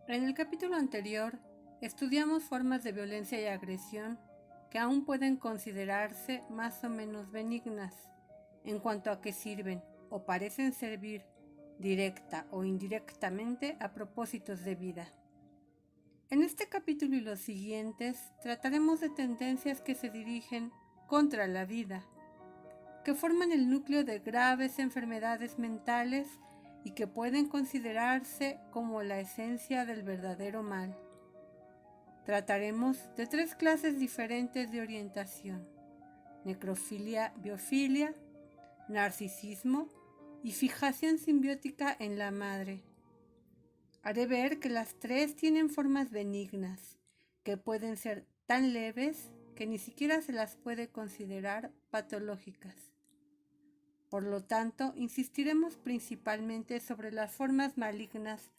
En el capítulo anterior, estudiamos formas de violencia y agresión que aún pueden considerarse más o menos benignas en cuanto a que sirven o parecen servir directa o indirectamente a propósitos de vida. En este capítulo y los siguientes trataremos de tendencias que se dirigen contra la vida, que forman el núcleo de graves enfermedades mentales y que pueden considerarse como la esencia del verdadero mal. Trataremos de 3 clases diferentes de orientación: necrofilia, biofilia, narcisismo y fijación simbiótica en la madre. Haré ver que las 3 tienen formas benignas, que pueden ser tan leves que ni siquiera se las puede considerar patológicas. Por lo tanto, insistiremos principalmente sobre las formas malignas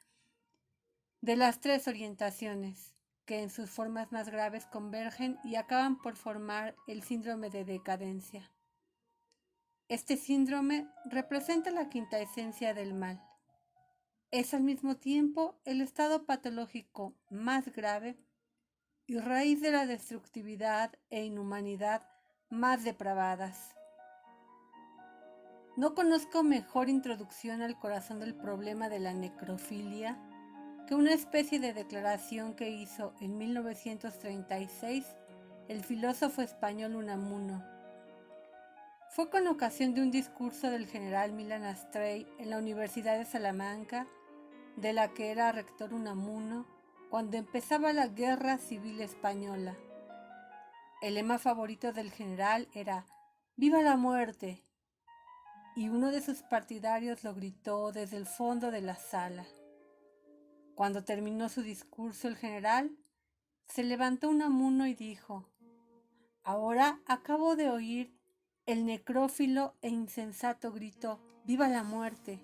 de las 3 orientaciones, que en sus formas más graves convergen y acaban por formar el síndrome de decadencia. Este síndrome representa la quinta esencia del mal. Es al mismo tiempo el estado patológico más grave y raíz de la destructividad e inhumanidad más depravadas. No conozco mejor introducción al corazón del problema de la necrofilia que una especie de declaración que hizo en 1936 el filósofo español Unamuno. Fue con ocasión de un discurso del general Milan Astray en la Universidad de Salamanca, de la que era rector Unamuno, cuando empezaba la Guerra Civil Española. El lema favorito del general era «¡Viva la muerte!», y uno de sus partidarios lo gritó desde el fondo de la sala. Cuando terminó su discurso el general, se levantó Unamuno y dijo: «Ahora acabo de oír el necrófilo e insensato grito «¡Viva la muerte!».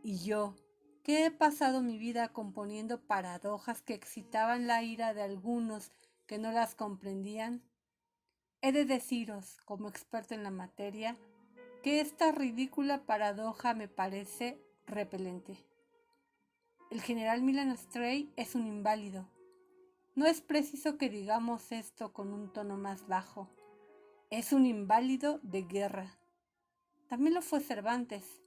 Y yo, que he pasado mi vida componiendo paradojas que excitaban la ira de algunos que no las comprendían, he de deciros, como experto en la materia, que esta ridícula paradoja me parece repelente. El general Milan Astray es un inválido. No es preciso que digamos esto con un tono más bajo. Es un inválido de guerra. También lo fue Cervantes.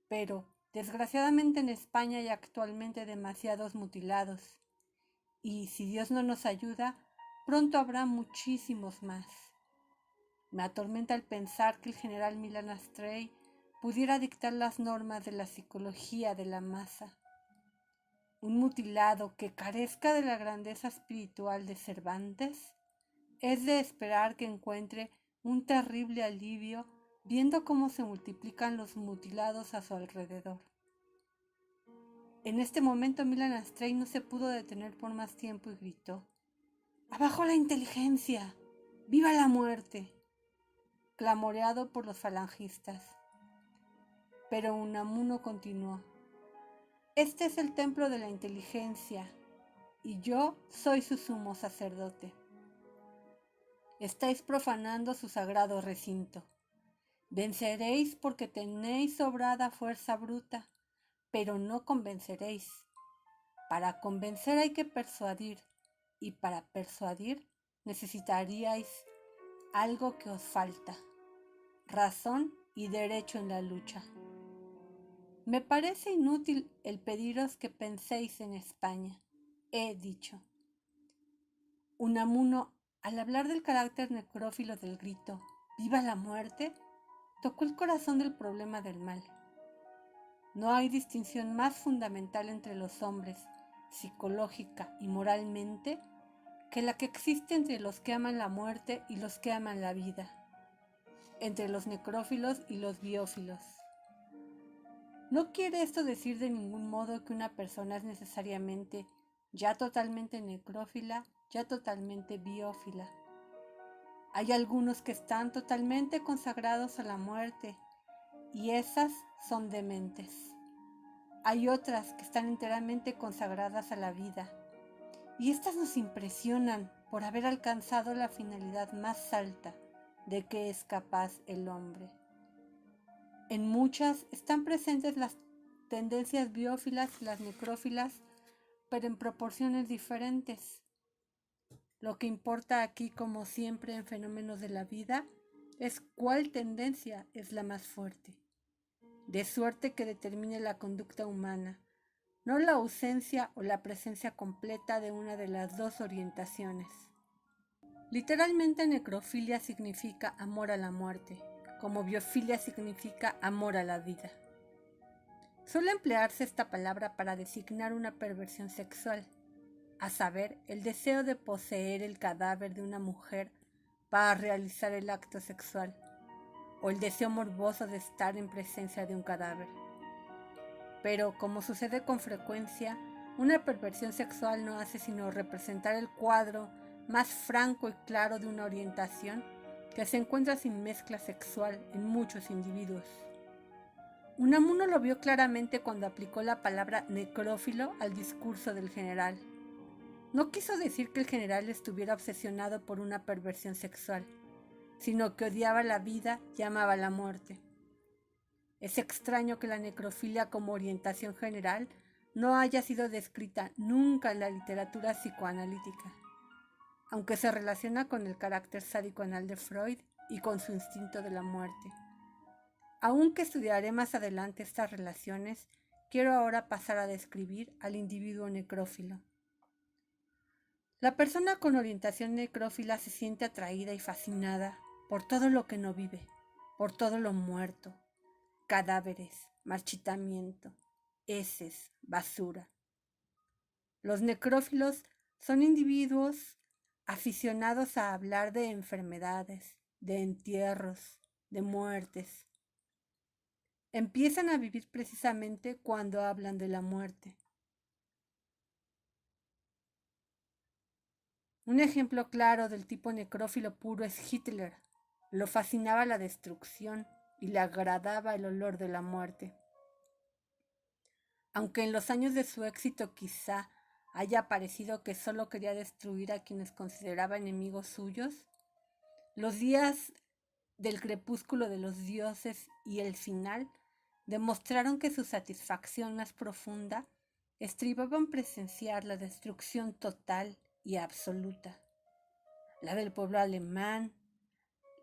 Pero, desgraciadamente en España hay actualmente demasiados mutilados. Y si Dios no nos ayuda, pronto habrá muchísimos más. Me atormenta el pensar que el general Milan Astray pudiera dictar las normas de la psicología de la masa. Un mutilado que carezca de la grandeza espiritual de Cervantes es de esperar que encuentre un terrible alivio viendo cómo se multiplican los mutilados a su alrededor. En este momento Milan Astray no se pudo detener por más tiempo y gritó: «¡Abajo la inteligencia! ¡Viva la muerte!», clamoreado por los falangistas. Pero Unamuno continuó: «Este es el templo de la inteligencia, y yo soy su sumo sacerdote. Estáis profanando su sagrado recinto. Venceréis porque tenéis sobrada fuerza bruta, pero no convenceréis. Para convencer hay que persuadir, y para persuadir necesitaríais algo que os falta: razón y derecho en la lucha. Me parece inútil el pediros que penséis en España, he dicho». Unamuno, al hablar del carácter necrófilo del grito «¡Viva la muerte!», tocó el corazón del problema del mal. No hay distinción más fundamental entre los hombres, psicológica y moralmente, que la que existe entre los que aman la muerte y los que aman la vida, entre los necrófilos y los biófilos. No quiere esto decir de ningún modo que una persona es necesariamente ya totalmente necrófila, ya totalmente biófila. Hay algunos que están totalmente consagrados a la muerte, y esas son dementes. Hay otras que están enteramente consagradas a la vida, y estas nos impresionan por haber alcanzado la finalidad más alta de que es capaz el hombre. En muchas están presentes las tendencias biófilas y las necrófilas, pero en proporciones diferentes. Lo que importa aquí, como siempre en fenómenos de la vida, es cuál tendencia es la más fuerte, de suerte que determine la conducta humana, no la ausencia o la presencia completa de una de las dos orientaciones. Literalmente necrofilia significa amor a la muerte, como biofilia significa amor a la vida. Suele emplearse esta palabra para designar una perversión sexual, a saber, el deseo de poseer el cadáver de una mujer para realizar el acto sexual, o el deseo morboso de estar en presencia de un cadáver. Pero, como sucede con frecuencia, una perversión sexual no hace sino representar el cuadro más franco y claro de una orientación que se encuentra sin mezcla sexual en muchos individuos. Unamuno lo vio claramente cuando aplicó la palabra necrófilo al discurso del general. No quiso decir que el general estuviera obsesionado por una perversión sexual, sino que odiaba la vida y amaba la muerte. Es extraño que la necrofilia como orientación general no haya sido descrita nunca en la literatura psicoanalítica, aunque se relaciona con el carácter sádico anal de Freud y con su instinto de la muerte. Aunque estudiaré más adelante estas relaciones, quiero ahora pasar a describir al individuo necrófilo. La persona con orientación necrófila se siente atraída y fascinada por todo lo que no vive, por todo lo muerto, cadáveres, marchitamiento, heces, basura. Los necrófilos son individuos aficionados a hablar de enfermedades, de entierros, de muertes. Empiezan a vivir precisamente cuando hablan de la muerte. Un ejemplo claro del tipo necrófilo puro es Hitler. Lo fascinaba la destrucción y le agradaba el olor de la muerte. Aunque en los años de su éxito quizá haya parecido que solo quería destruir a quienes consideraba enemigos suyos, los días del crepúsculo de los dioses y el final demostraron que su satisfacción más profunda estribaba en presenciar la destrucción total y absoluta, la del pueblo alemán,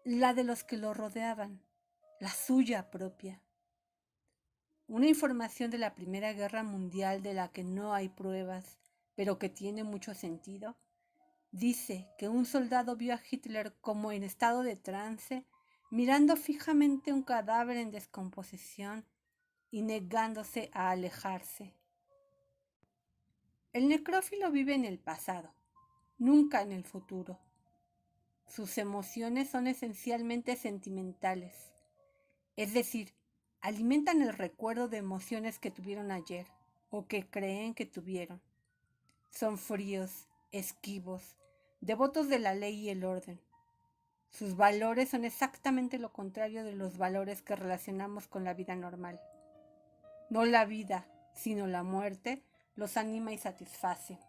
la de los que lo rodeaban, la suya propia. Una información de la Primera Guerra Mundial de la que no hay pruebas, pero que tiene mucho sentido, dice que un soldado vio a Hitler como en estado de trance, mirando fijamente un cadáver en descomposición y negándose a alejarse. El necrófilo vive en el pasado, nunca en el futuro. Sus emociones son esencialmente sentimentales, es decir, alimentan el recuerdo de emociones que tuvieron ayer o que creen que tuvieron. Son fríos, esquivos, devotos de la ley y el orden. Sus valores son exactamente lo contrario de los valores que relacionamos con la vida normal. No la vida, sino la muerte, los anima y satisface.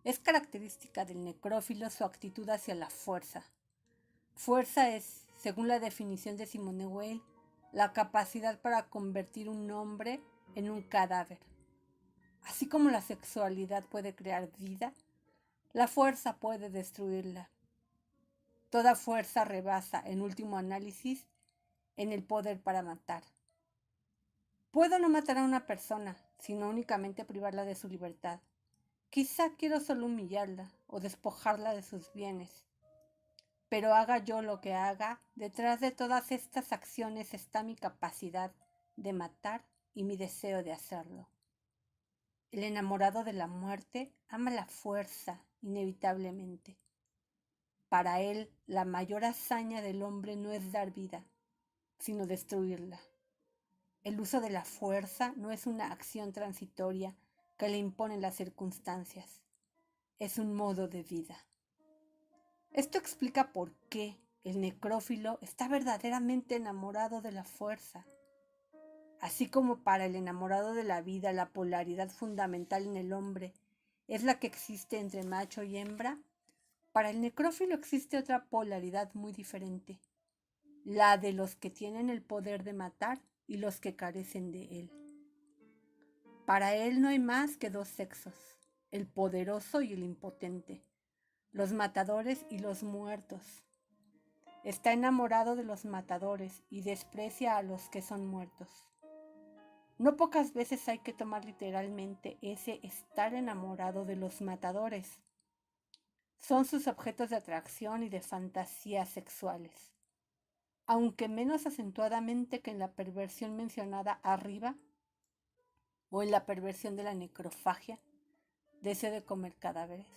Es característica del necrófilo su actitud hacia la fuerza. Fuerza es, según la definición de Simone Weil, la capacidad para convertir un hombre en un cadáver. Así como la sexualidad puede crear vida, la fuerza puede destruirla. Toda fuerza rebasa, en último análisis, en el poder para matar. Puedo no matar a una persona, sino únicamente privarla de su libertad. Quizá quiero solo humillarla o despojarla de sus bienes. Pero haga yo lo que haga, detrás de todas estas acciones está mi capacidad de matar y mi deseo de hacerlo. El enamorado de la muerte ama la fuerza, inevitablemente. Para él, la mayor hazaña del hombre no es dar vida, sino destruirla. El uso de la fuerza no es una acción transitoria que le imponen las circunstancias. Es un modo de vida. Esto explica por qué el necrófilo está verdaderamente enamorado de la fuerza. Así como para el enamorado de la vida la polaridad fundamental en el hombre es la que existe entre macho y hembra, para el necrófilo existe otra polaridad muy diferente, la de los que tienen el poder de matar y los que carecen de él. Para él no hay más que dos sexos, el poderoso y el impotente, los matadores y los muertos. Está enamorado de los matadores y desprecia a los que son muertos. No pocas veces hay que tomar literalmente ese estar enamorado de los matadores. Son sus objetos de atracción y de fantasías sexuales. Aunque menos acentuadamente que en la perversión mencionada arriba, o en la perversión de la necrofagia, deseo de comer cadáveres.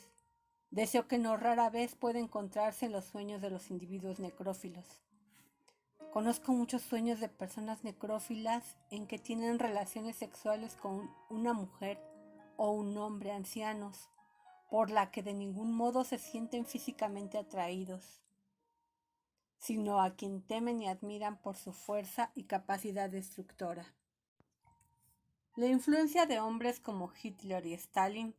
Deseo que no rara vez puede encontrarse en los sueños de los individuos necrófilos. Conozco muchos sueños de personas necrófilas en que tienen relaciones sexuales con una mujer o un hombre ancianos, por la que de ningún modo se sienten físicamente atraídos, sino a quien temen y admiran por su fuerza y capacidad destructora. La influencia de hombres como Hitler y Stalin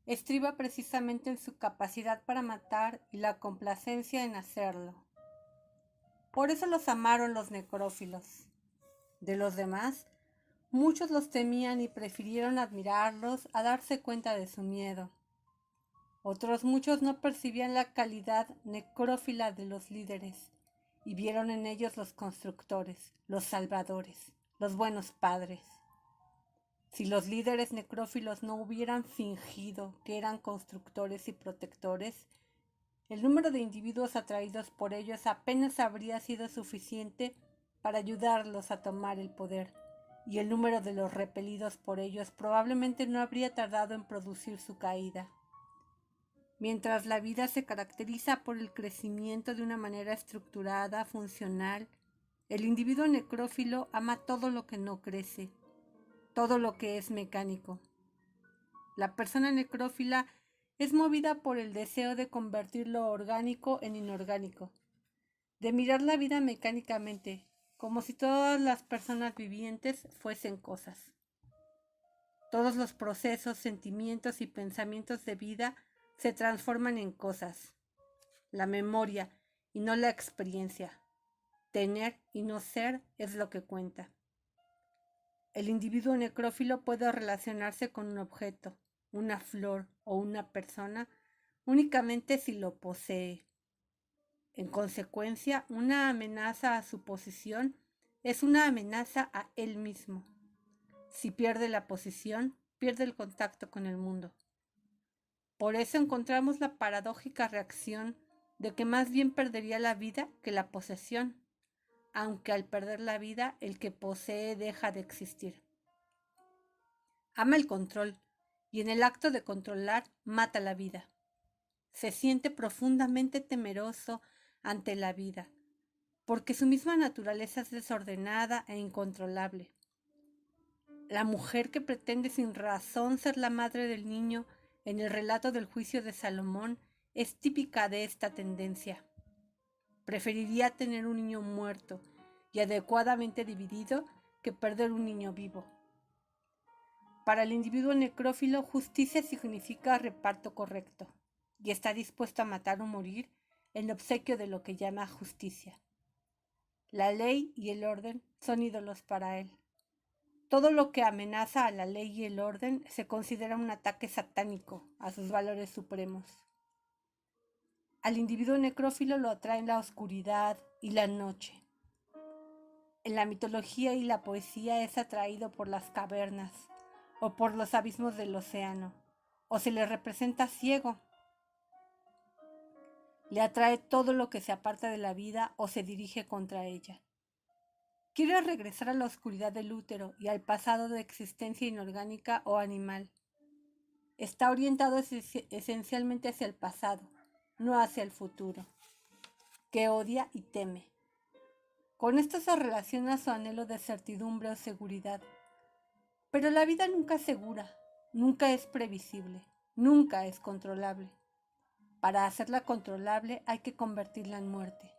estriba precisamente en su capacidad para matar y la complacencia en hacerlo. Por eso los amaron los necrófilos. De los demás, muchos los temían y prefirieron admirarlos a darse cuenta de su miedo. Otros muchos no percibían la calidad necrófila de los líderes y vieron en ellos los constructores, los salvadores, los buenos padres. Si los líderes necrófilos no hubieran fingido que eran constructores y protectores, el número de individuos atraídos por ellos apenas habría sido suficiente para ayudarlos a tomar el poder, y el número de los repelidos por ellos probablemente no habría tardado en producir su caída. Mientras la vida se caracteriza por el crecimiento de una manera estructurada, funcional, el individuo necrófilo ama todo lo que no crece, todo lo que es mecánico. La persona necrófila es movida por el deseo de convertir lo orgánico en inorgánico, de mirar la vida mecánicamente, como si todas las personas vivientes fuesen cosas. Todos los procesos, sentimientos y pensamientos de vida se transforman en cosas. La memoria y no la experiencia. Tener y no ser es lo que cuenta. El individuo necrófilo puede relacionarse con un objeto, una flor o una persona únicamente si lo posee. En consecuencia, una amenaza a su posición es una amenaza a él mismo. Si pierde la posición, pierde el contacto con el mundo. Por eso encontramos la paradójica reacción de que más bien perdería la vida que la posesión, aunque al perder la vida el que posee deja de existir. Ama el control y en el acto de controlar mata la vida. Se siente profundamente temeroso ante la vida, porque su misma naturaleza es desordenada e incontrolable. La mujer que pretende sin razón ser la madre del niño en el relato del juicio de Salomón es típica de esta tendencia. Preferiría tener un niño muerto y adecuadamente dividido que perder un niño vivo. Para el individuo necrófilo, justicia significa reparto correcto, y está dispuesto a matar o morir en obsequio de lo que llama justicia. La ley y el orden son ídolos para él. Todo lo que amenaza a la ley y el orden se considera un ataque satánico a sus valores supremos. Al individuo necrófilo lo atraen la oscuridad y la noche. En la mitología y la poesía es atraído por las cavernas o por los abismos del océano, o se le representa ciego. Le atrae todo lo que se aparta de la vida o se dirige contra ella. Quiere regresar a la oscuridad del útero y al pasado de existencia inorgánica o animal. Está orientado esencialmente hacia el pasado, no hacia el futuro, que odia y teme. Con esto se relaciona su anhelo de certidumbre o seguridad. Pero la vida nunca es segura, nunca es previsible, nunca es controlable. Para hacerla controlable hay que convertirla en muerte.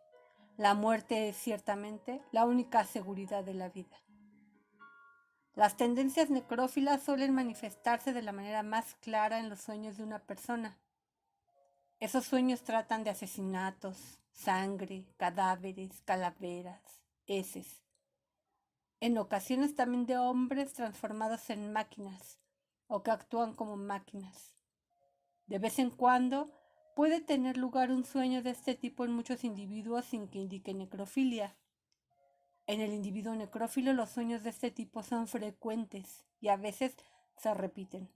La muerte es ciertamente la única seguridad de la vida. Las tendencias necrófilas suelen manifestarse de la manera más clara en los sueños de una persona. Esos sueños tratan de asesinatos, sangre, cadáveres, calaveras, heces. en ocasiones también de hombres transformados en máquinas o que actúan como máquinas. De vez en cuando puede tener lugar un sueño de este tipo en muchos individuos sin que indique necrofilia. En el individuo necrófilo los sueños de este tipo son frecuentes y a veces se repiten.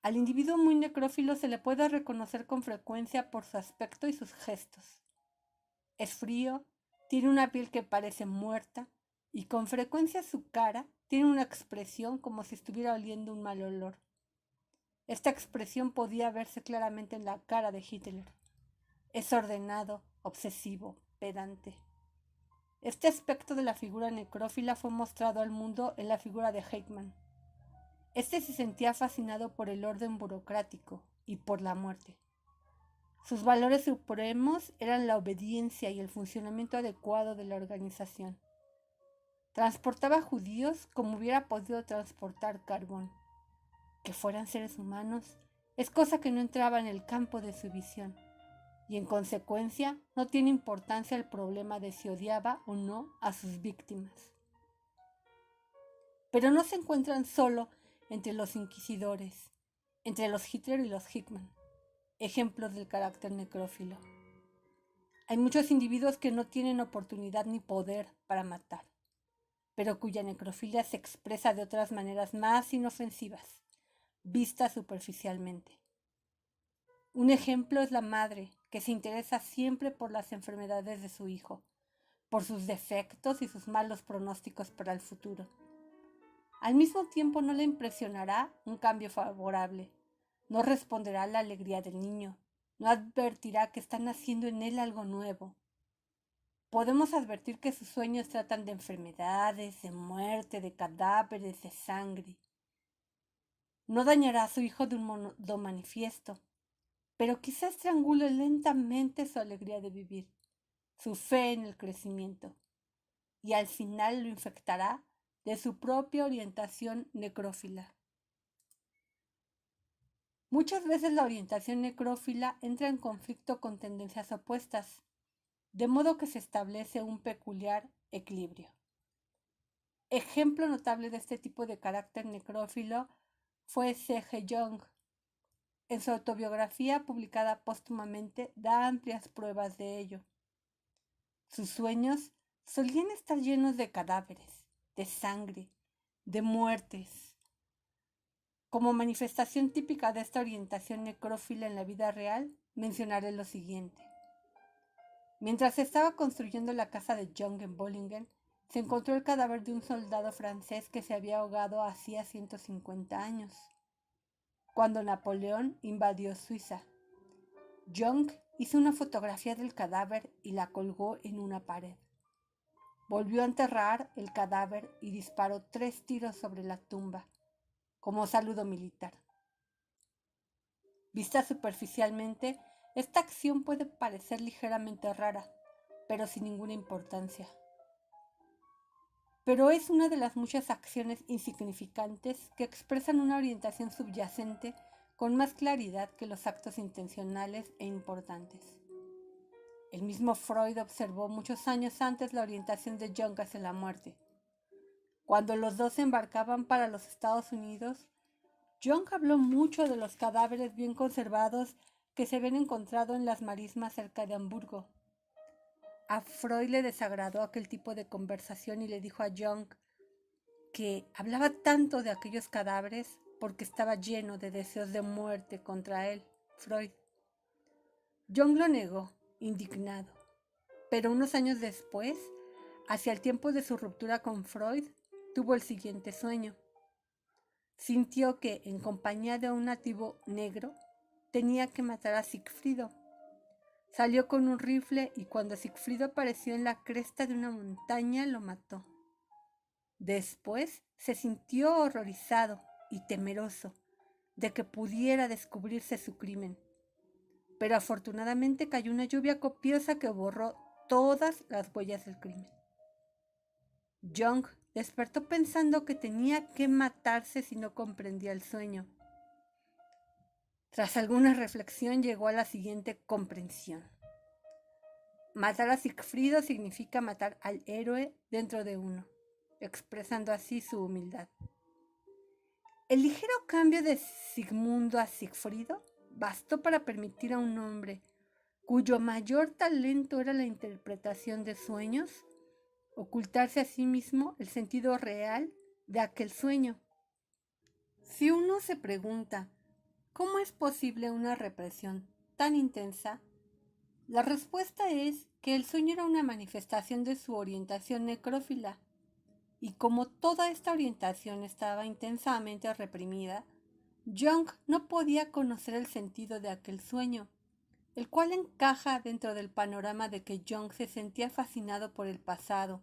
Al individuo muy necrófilo se le puede reconocer con frecuencia por su aspecto y sus gestos. Es frío, tiene una piel que parece muerta y con frecuencia su cara tiene una expresión como si estuviera oliendo un mal olor. Esta expresión podía verse claramente en la cara de Hitler. Es ordenado, obsesivo, pedante. Este aspecto de la figura necrófila fue mostrado al mundo en la figura de Eichmann. Este se sentía fascinado por el orden burocrático y por la muerte. Sus valores supremos eran la obediencia y el funcionamiento adecuado de la organización. Transportaba judíos como hubiera podido transportar carbón. Que fueran seres humanos es cosa que no entraba en el campo de su visión, y en consecuencia no tiene importancia el problema de si odiaba o no a sus víctimas. Pero no se encuentran solo entre los inquisidores, entre los Hitler y los Hickman, ejemplos del carácter necrófilo. Hay muchos individuos que no tienen oportunidad ni poder para matar, pero cuya necrofilia se expresa de otras maneras más inofensivas, vistas superficialmente. Un ejemplo es la madre, que se interesa siempre por las enfermedades de su hijo, por sus defectos y sus malos pronósticos para el futuro. Al mismo tiempo no le impresionará un cambio favorable, no responderá a la alegría del niño, no advertirá que está naciendo en él algo nuevo. Podemos advertir que sus sueños tratan de enfermedades, de muerte, de cadáveres, de sangre. No dañará a su hijo de un modo manifiesto, pero quizá estrangule lentamente su alegría de vivir, su fe en el crecimiento, y al final lo infectará de su propia orientación necrófila. Muchas veces la orientación necrófila entra en conflicto con tendencias opuestas, de modo que se establece un peculiar equilibrio. Ejemplo notable de este tipo de carácter necrófilo fue C.G. Jung. En su autobiografía, publicada póstumamente, da amplias pruebas de ello. Sus sueños solían estar llenos de cadáveres, de sangre, de muertes. Como manifestación típica de esta orientación necrófila en la vida real, mencionaré lo siguiente. Mientras se estaba construyendo la casa de Jung en Bollingen, se encontró el cadáver de un soldado francés que se había ahogado hacía 150 años, cuando Napoleón invadió Suiza. Jung hizo una fotografía del cadáver y la colgó en una pared. Volvió a enterrar el cadáver y disparó 3 tiros sobre la tumba, como saludo militar. Vista superficialmente, esta acción puede parecer ligeramente rara, pero sin ninguna importancia. Pero es una de las muchas acciones insignificantes que expresan una orientación subyacente con más claridad que los actos intencionales e importantes. El mismo Freud observó muchos años antes la orientación de Jung hacia la muerte. Cuando los dos se embarcaban para los Estados Unidos, Jung habló mucho de los cadáveres bien conservados que se habían encontrado en las marismas cerca de Hamburgo. A Freud le desagradó aquel tipo de conversación y le dijo a Jung que hablaba tanto de aquellos cadáveres porque estaba lleno de deseos de muerte contra él, Freud. Jung lo negó, indignado, pero unos años después, hacia el tiempo de su ruptura con Freud, tuvo el siguiente sueño. Sintió que, en compañía de un nativo negro, tenía que matar a Sigfrido. Salió con un rifle y cuando Sigfrido apareció en la cresta de una montaña, lo mató. Después se sintió horrorizado y temeroso de que pudiera descubrirse su crimen. Pero afortunadamente cayó una lluvia copiosa que borró todas las huellas del crimen. Jung despertó pensando que tenía que matarse si no comprendía el sueño. Tras alguna reflexión llegó a la siguiente comprensión. Matar a Sigfrido significa matar al héroe dentro de uno. expresando así su humildad. El ligero cambio de Sigmundo a Sigfrido bastó para permitir a un hombre cuyo mayor talento era la interpretación de sueños, ocultarse a sí mismo el sentido real de aquel sueño. Si uno se pregunta, ¿cómo es posible una represión tan intensa? La respuesta es que el sueño era una manifestación de su orientación necrófila, y como toda esta orientación estaba intensamente reprimida, Jung no podía conocer el sentido de aquel sueño, el cual encaja dentro del panorama de que Jung se sentía fascinado por el pasado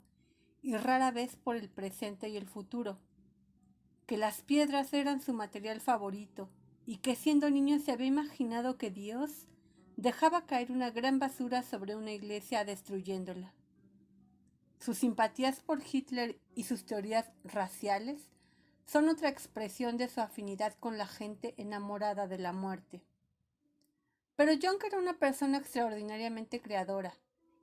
y rara vez por el presente y el futuro, que las piedras eran su material favorito y que siendo niño se había imaginado que Dios dejaba caer una gran basura sobre una iglesia destruyéndola. Sus simpatías por Hitler y sus teorías raciales son otra expresión de su afinidad con la gente enamorada de la muerte. Pero Jung era una persona extraordinariamente creadora,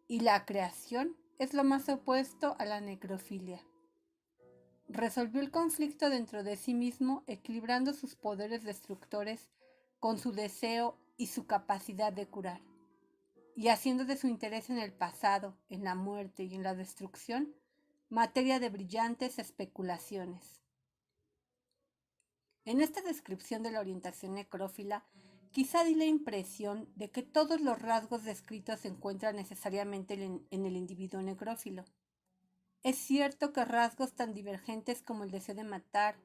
y la creación es lo más opuesto a la necrofilia. Resolvió el conflicto dentro de sí mismo, equilibrando sus poderes destructores con su deseo y su capacidad de curar, y haciendo de su interés en el pasado, en la muerte y en la destrucción, materia de brillantes especulaciones. En esta descripción de la orientación necrófila, quizá di la impresión de que todos los rasgos descritos se encuentran necesariamente en el individuo necrófilo. Es cierto que rasgos tan divergentes como el deseo de matar,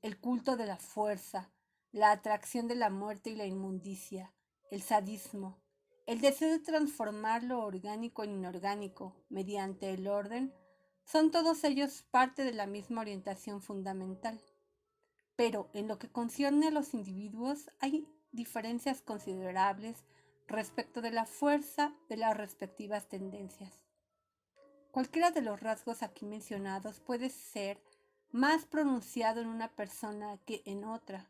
el culto de la fuerza, la atracción de la muerte y la inmundicia, el sadismo, el deseo de transformar lo orgánico en inorgánico mediante el orden, son todos ellos parte de la misma orientación fundamental. Pero en lo que concierne a los individuos hay diferencias considerables respecto de la fuerza de las respectivas tendencias. Cualquiera de los rasgos aquí mencionados puede ser más pronunciado en una persona que en otra.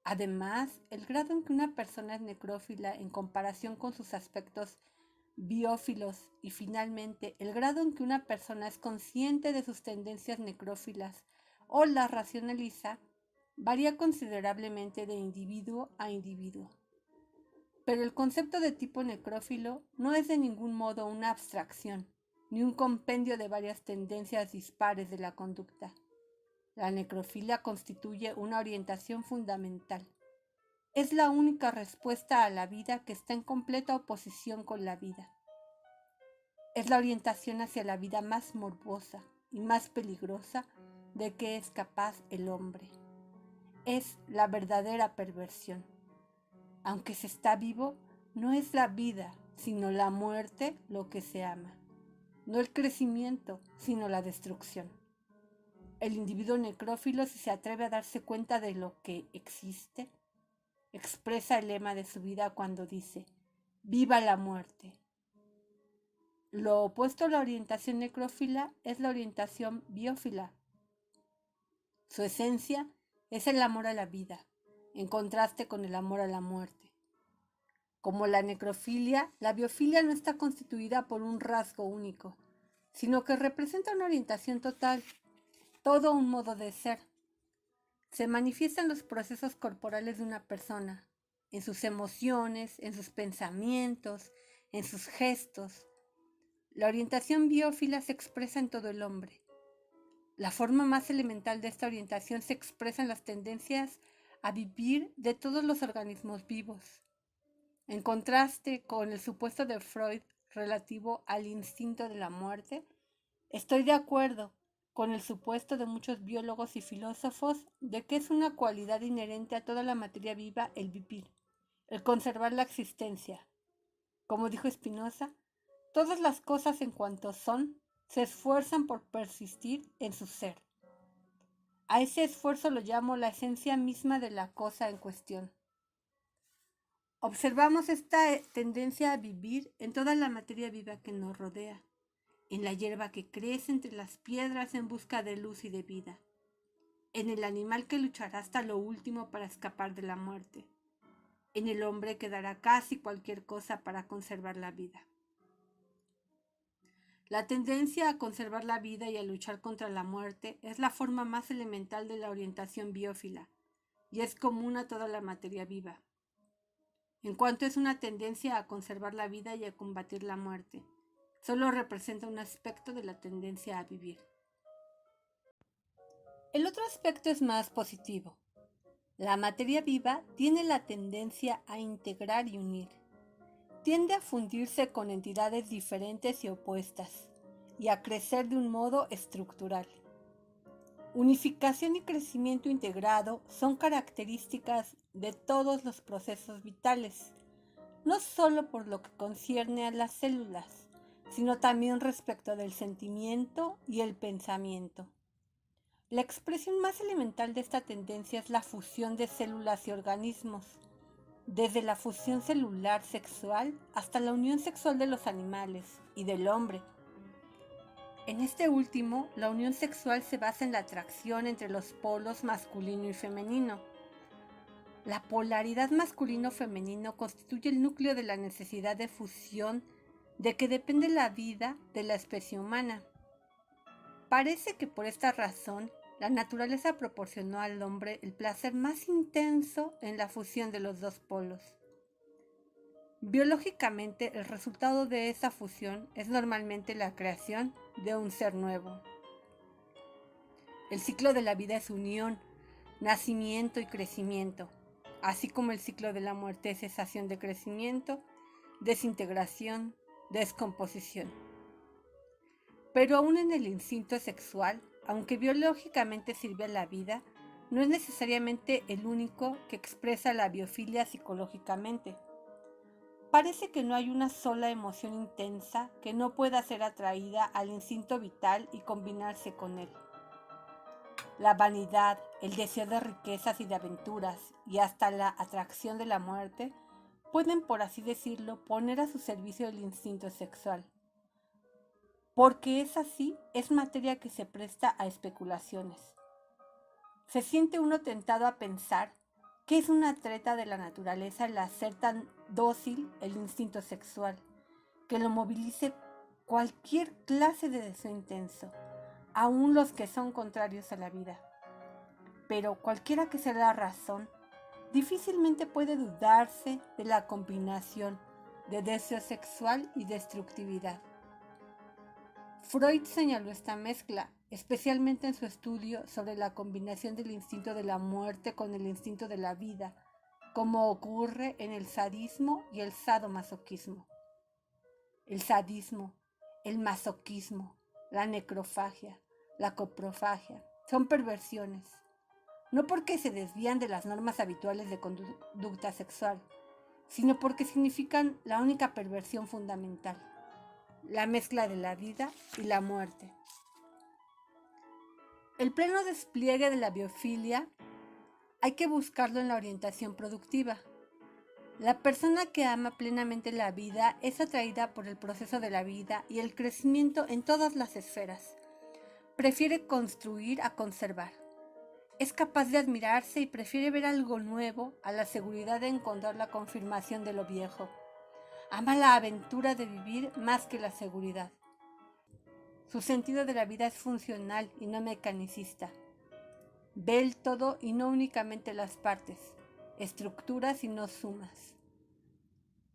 Además, el grado en que una persona es necrófila en comparación con sus aspectos biófilos y finalmente el grado en que una persona es consciente de sus tendencias necrófilas o las racionaliza varía considerablemente de individuo a individuo. Pero el concepto de tipo necrófilo no es de ningún modo una abstracción, ni un compendio de varias tendencias dispares de la conducta. La necrofilia constituye una orientación fundamental. Es la única respuesta a la vida que está en completa oposición con la vida. Es la orientación hacia la vida más morbosa y más peligrosa de que es capaz el hombre. Es la verdadera perversión. Aunque se está vivo, no es la vida, sino la muerte lo que se ama. No el crecimiento, sino la destrucción. El individuo necrófilo, si se atreve a darse cuenta de lo que existe, expresa el lema de su vida cuando dice: ¡viva la muerte! Lo opuesto a la orientación necrófila es la orientación biófila. Su esencia es el amor a la vida, en contraste con el amor a la muerte. Como la necrofilia, la biofilia no está constituida por un rasgo único, sino que representa una orientación total, todo un modo de ser. Se manifiesta en los procesos corporales de una persona, en sus emociones, en sus pensamientos, en sus gestos. La orientación biófila se expresa en todo el hombre. La forma más elemental de esta orientación se expresa en las tendencias a vivir de todos los organismos vivos. En contraste con el supuesto de Freud relativo al instinto de la muerte, estoy de acuerdo con el supuesto de muchos biólogos y filósofos de que es una cualidad inherente a toda la materia viva el vivir, el conservar la existencia. Como dijo Spinoza, todas las cosas en cuanto son se esfuerzan por persistir en su ser. A ese esfuerzo lo llamo la esencia misma de la cosa en cuestión. Observamos esta tendencia a vivir en toda la materia viva que nos rodea, en la hierba que crece entre las piedras en busca de luz y de vida, en el animal que luchará hasta lo último para escapar de la muerte, en el hombre que dará casi cualquier cosa para conservar la vida. La tendencia a conservar la vida y a luchar contra la muerte es la forma más elemental de la orientación biófila y es común a toda la materia viva. En cuanto es una tendencia a conservar la vida y a combatir la muerte, solo representa un aspecto de la tendencia a vivir. El otro aspecto es más positivo. La materia viva tiene la tendencia a integrar y unir. Tiende a fundirse con entidades diferentes y opuestas, y a crecer de un modo estructural. Unificación y crecimiento integrado son características de todos los procesos vitales, no solo por lo que concierne a las células, sino también respecto del sentimiento y el pensamiento. La expresión más elemental de esta tendencia es la fusión de células y organismos, desde la fusión celular sexual hasta la unión sexual de los animales y del hombre. En este último, la unión sexual se basa en la atracción entre los polos masculino y femenino. La polaridad masculino-femenino constituye el núcleo de la necesidad de fusión de que depende la vida de la especie humana. Parece que por esta razón, la naturaleza proporcionó al hombre el placer más intenso en la fusión de los dos polos. Biológicamente, el resultado de esa fusión es normalmente la creación de un ser nuevo. El ciclo de la vida es unión, nacimiento y crecimiento, así como el ciclo de la muerte es cesación de crecimiento, desintegración, descomposición. Pero aún en el instinto sexual, aunque biológicamente sirve a la vida, no es necesariamente el único que expresa la biofilia psicológicamente. Parece que no hay una sola emoción intensa que no pueda ser atraída al instinto vital y combinarse con él. La vanidad, el deseo de riquezas y de aventuras, y hasta la atracción de la muerte, pueden, por así decirlo, poner a su servicio el instinto sexual. Porque es así, es materia que se presta a especulaciones. Se siente uno tentado a pensar que es una treta de la naturaleza el hacer tan dócil el instinto sexual, que lo movilice cualquier clase de deseo intenso, aun los que son contrarios a la vida. Pero cualquiera que sea la razón, difícilmente puede dudarse de la combinación de deseo sexual y destructividad. Freud señaló esta mezcla, especialmente en su estudio sobre la combinación del instinto de la muerte con el instinto de la vida, como ocurre en el sadismo y el sadomasoquismo. El sadismo, el masoquismo, la necrofagia, la coprofagia, son perversiones, no porque se desvían de las normas habituales de conducta sexual, sino porque significan la única perversión fundamental, la mezcla de la vida y la muerte. El pleno despliegue de la biofilia hay que buscarlo en la orientación productiva. La persona que ama plenamente la vida es atraída por el proceso de la vida y el crecimiento en todas las esferas. Prefiere construir a conservar. Es capaz de admirarse y prefiere ver algo nuevo a la seguridad de encontrar la confirmación de lo viejo. Ama la aventura de vivir más que la seguridad. Su sentido de la vida es funcional y no mecanicista. Ve el todo y no únicamente las partes, estructuras y no sumas.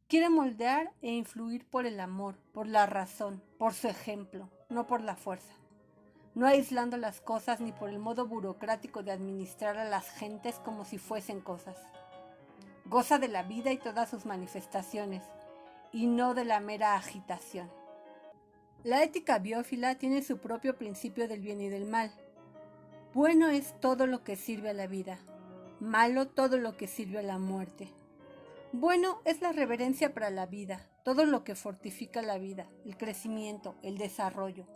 Quiere moldear e influir por el amor, por la razón, por su ejemplo, no por la fuerza. No aislando las cosas ni por el modo burocrático de administrar a las gentes como si fuesen cosas. Goza de la vida y todas sus manifestaciones, y no de la mera agitación. La ética biófila tiene su propio principio del bien y del mal. Bueno es todo lo que sirve a la vida, malo todo lo que sirve a la muerte. Bueno es la reverencia para la vida, todo lo que fortifica la vida, el crecimiento, el desarrollo.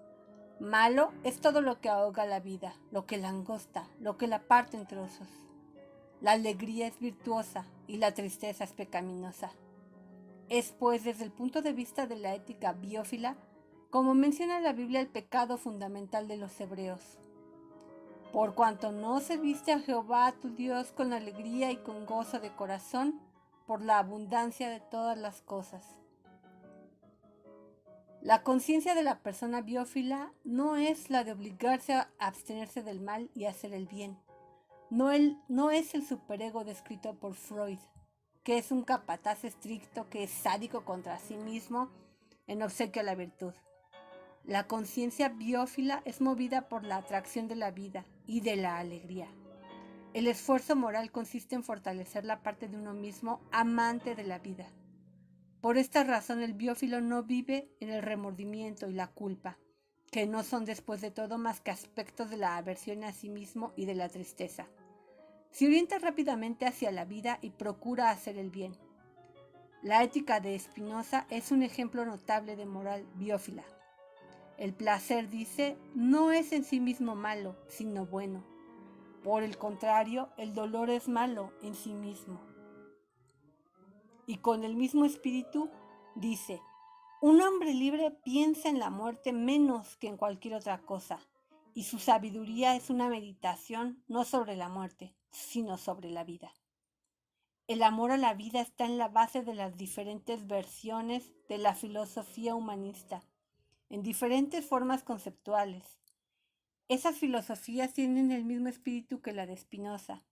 Malo es todo lo que ahoga la vida, lo que la angosta, lo que la parte en trozos. La alegría es virtuosa y la tristeza es pecaminosa. Es pues desde el punto de vista de la ética biófila, como menciona la Biblia, el pecado fundamental de los hebreos. Por cuanto no serviste a Jehová tu Dios con alegría y con gozo de corazón, por la abundancia de todas las cosas. La conciencia de la persona biófila no es la de obligarse a abstenerse del mal y hacer el bien. No es el superego descrito por Freud, que es un capataz estricto que es sádico contra sí mismo en obsequio a la virtud. La conciencia biófila es movida por la atracción de la vida y de la alegría. El esfuerzo moral consiste en fortalecer la parte de uno mismo amante de la vida. Por esta razón el biófilo no vive en el remordimiento y la culpa, que no son después de todo más que aspectos de la aversión a sí mismo y de la tristeza. Se orienta rápidamente hacia la vida y procura hacer el bien. La ética de Spinoza es un ejemplo notable de moral biófila. El placer, dice, no es en sí mismo malo, sino bueno. Por el contrario, el dolor es malo en sí mismo. Y con el mismo espíritu, dice, un hombre libre piensa en la muerte menos que en cualquier otra cosa, y su sabiduría es una meditación no sobre la muerte, sino sobre la vida. El amor a la vida está en la base de las diferentes versiones de la filosofía humanista, en diferentes formas conceptuales. Esas filosofías tienen el mismo espíritu que la de Spinoza.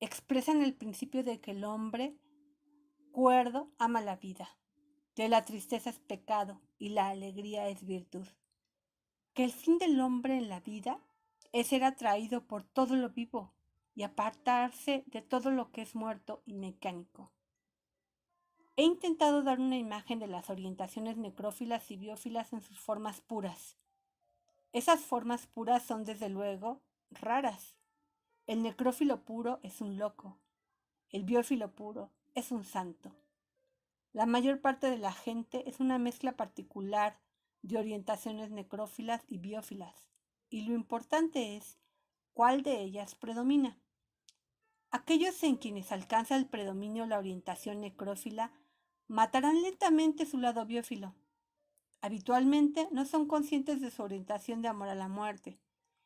Expresan el principio de que el hombre cuerdo ama la vida, que la tristeza es pecado y la alegría es virtud. Que el fin del hombre en la vida es ser atraído por todo lo vivo y apartarse de todo lo que es muerto y mecánico. He intentado dar una imagen de las orientaciones necrófilas y biófilas en sus formas puras. Esas formas puras son desde luego raras. El necrófilo puro es un loco. El biófilo puro es un santo. La mayor parte de la gente es una mezcla particular de orientaciones necrófilas y biófilas, y lo importante es cuál de ellas predomina. Aquellos en quienes alcanza el predominio la orientación necrófila matarán lentamente su lado biófilo. Habitualmente no son conscientes de su orientación de amor a la muerte.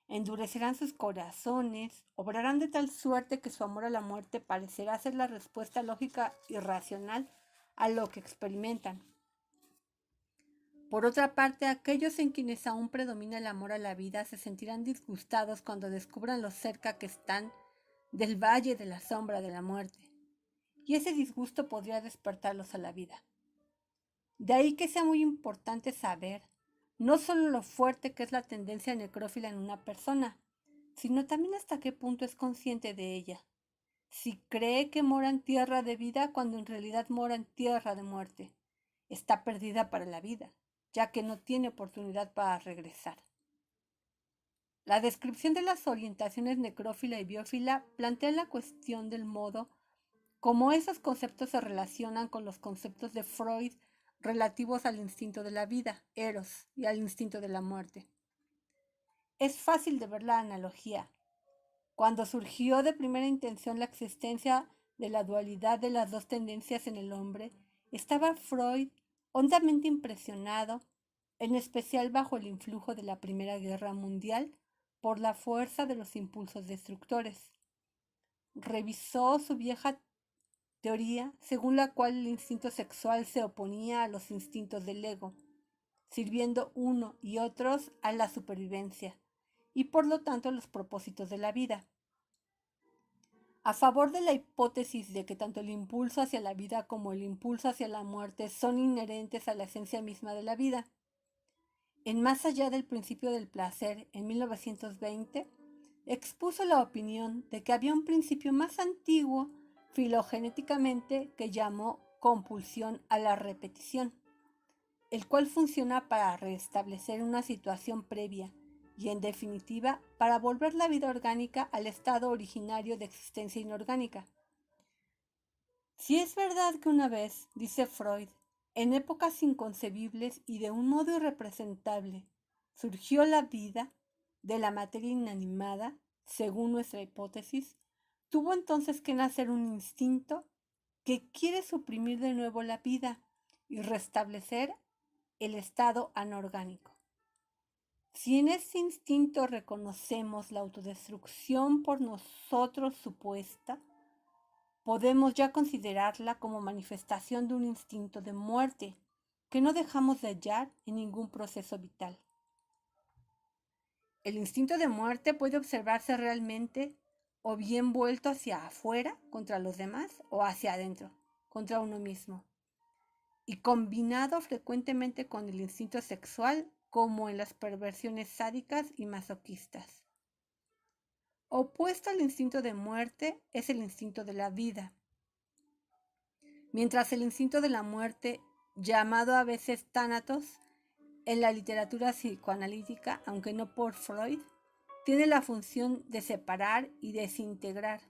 Endurecerán sus corazones, obrarán de tal suerte que su amor a la muerte parecerá ser la respuesta lógica y racional a lo que experimentan. Por otra parte, aquellos en quienes aún predomina el amor a la vida se sentirán disgustados cuando descubran lo cerca que están del valle de la sombra de la muerte, y ese disgusto podría despertarlos a la vida. De ahí que sea muy importante saber no solo lo fuerte que es la tendencia necrófila en una persona, sino también hasta qué punto es consciente de ella. Si cree que mora en tierra de vida cuando en realidad mora en tierra de muerte, está perdida para la vida, ya que no tiene oportunidad para regresar. La descripción de las orientaciones necrófila y biófila plantea la cuestión del modo como esos conceptos se relacionan con los conceptos de Freud relativos al instinto de la vida, Eros, y al instinto de la muerte. Es fácil de ver la analogía. Cuando surgió de primera intención la existencia de la dualidad de las dos tendencias en el hombre, estaba Freud hondamente impresionado, en especial bajo el influjo de la Primera Guerra Mundial, por la fuerza de los impulsos destructores. Revisó su vieja teoría según la cual el instinto sexual se oponía a los instintos del ego, sirviendo uno y otros a la supervivencia y por lo tanto a los propósitos de la vida. A favor de la hipótesis de que tanto el impulso hacia la vida como el impulso hacia la muerte son inherentes a la esencia misma de la vida. En Más allá del principio del placer, en 1920, expuso la opinión de que había un principio más antiguo filogenéticamente que llamó compulsión a la repetición, el cual funciona para restablecer una situación previa y, en definitiva, para volver la vida orgánica al estado originario de existencia inorgánica. Si es verdad que una vez, dice Freud, en épocas inconcebibles y de un modo irrepresentable, surgió la vida de la materia inanimada, según nuestra hipótesis, tuvo entonces que nacer un instinto que quiere suprimir de nuevo la vida y restablecer el estado anorgánico. Si en ese instinto reconocemos la autodestrucción por nosotros supuesta, podemos ya considerarla como manifestación de un instinto de muerte, que no dejamos de hallar en ningún proceso vital. El instinto de muerte puede observarse realmente o bien vuelto hacia afuera contra los demás o hacia adentro contra uno mismo, y combinado frecuentemente con el instinto sexual como en las perversiones sádicas y masoquistas. Opuesto al instinto de muerte es el instinto de la vida. Mientras el instinto de la muerte, llamado a veces tánatos en la literatura psicoanalítica, aunque no por Freud, tiene la función de separar y desintegrar.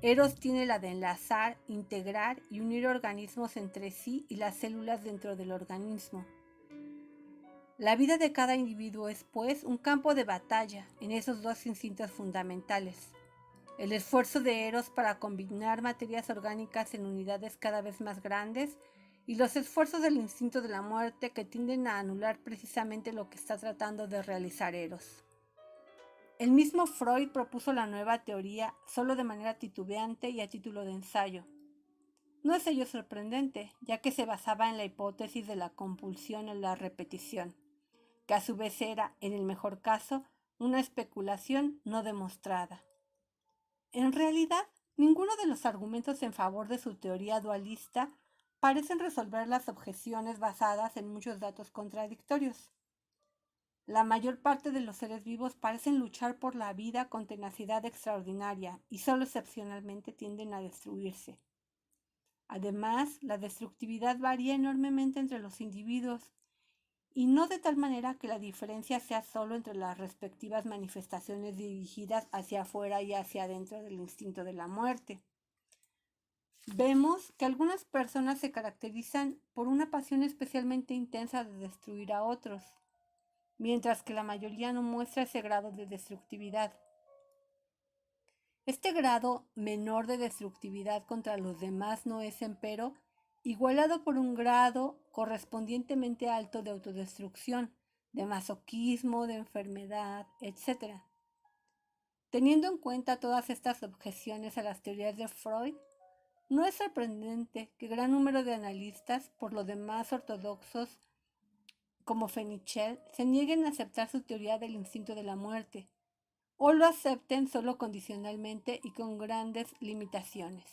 Eros tiene la de enlazar, integrar y unir organismos entre sí y las células dentro del organismo. La vida de cada individuo es, pues, un campo de batalla en esos dos instintos fundamentales. El esfuerzo de Eros para combinar materias orgánicas en unidades cada vez más grandes y los esfuerzos del instinto de la muerte que tienden a anular precisamente lo que está tratando de realizar Eros. El mismo Freud propuso la nueva teoría solo de manera titubeante y a título de ensayo. No es ello sorprendente, ya que se basaba en la hipótesis de la compulsión en la repetición, que a su vez era, en el mejor caso, una especulación no demostrada. En realidad, ninguno de los argumentos en favor de su teoría dualista parecen resolver las objeciones basadas en muchos datos contradictorios. La mayor parte de los seres vivos parecen luchar por la vida con tenacidad extraordinaria y solo excepcionalmente tienden a destruirse. Además, la destructividad varía enormemente entre los individuos y no de tal manera que la diferencia sea solo entre las respectivas manifestaciones dirigidas hacia afuera y hacia adentro del instinto de la muerte. Vemos que algunas personas se caracterizan por una pasión especialmente intensa de destruir a otros, mientras que la mayoría no muestra ese grado de destructividad. Este grado menor de destructividad contra los demás no es, empero, igualado por un grado correspondientemente alto de autodestrucción, de masoquismo, de enfermedad, etc. Teniendo en cuenta todas estas objeciones a las teorías de Freud, no es sorprendente que gran número de analistas, por lo demás ortodoxos, como Fenichel, se nieguen a aceptar su teoría del instinto de la muerte, o lo acepten solo condicionalmente y con grandes limitaciones.